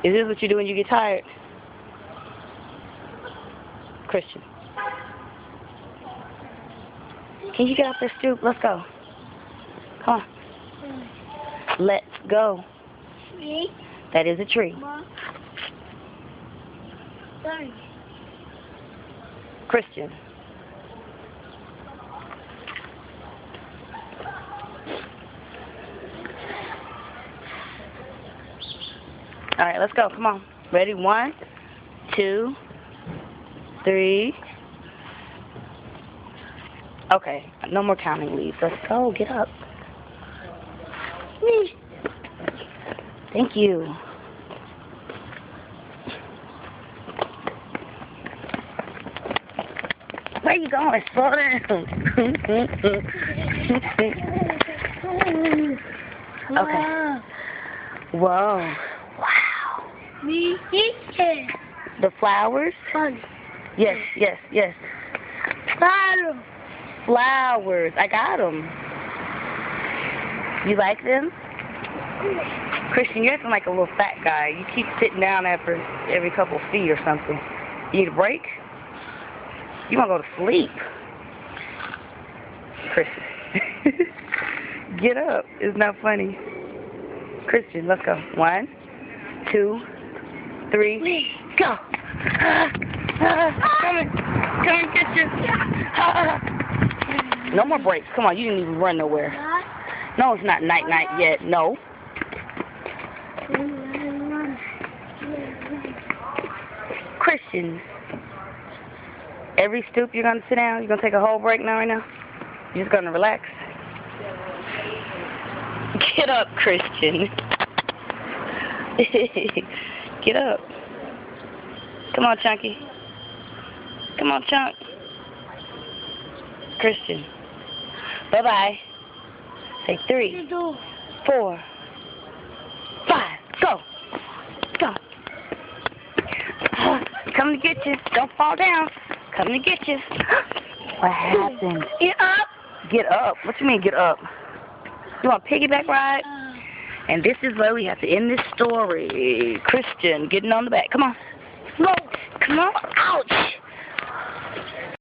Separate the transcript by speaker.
Speaker 1: Is this what you do when you get tired? Christian. Can you get off the stoop? Let's go. Come on. Let's go.
Speaker 2: Tree?
Speaker 1: That is a tree.
Speaker 2: Sorry.
Speaker 1: Christian. All right, let's go. Come on. Ready? 1, 2, 3. Okay, no more counting leaves. Let's go. Get up. Thank you. Where are you going? Slow down. Okay. Whoa. Wow.
Speaker 2: Me?
Speaker 1: The flowers?
Speaker 2: Fun.
Speaker 1: Yes, yes, yes.
Speaker 2: Claro.
Speaker 1: Flowers. I got them. You like them? Christian, you're acting like a little fat guy. You keep sitting down after every couple feet or something. You need a break? You want to go to sleep? Christian. Get up. It's not funny. Christian, let's go. 1, 2, 3, go. Come and get you. No more breaks. Come on, you didn't even run nowhere. No, it's not night yet. No. Christian, every stoop you're going to sit down? You're going to take a whole break now right now? You're just going to relax? Get up, Christian. Get up. Come on, Chunky. Come on, Chunk. Christian. Bye-bye. Say 3, 4, 5. Go. Go. Come to get you. Don't fall down. Come to get you. What happened?
Speaker 2: Get up.
Speaker 1: Get up. What you mean get up? You want a piggyback ride? And this is where we have to end this story. Christian getting on the back. Come on.
Speaker 2: No.
Speaker 1: Come on. Ouch.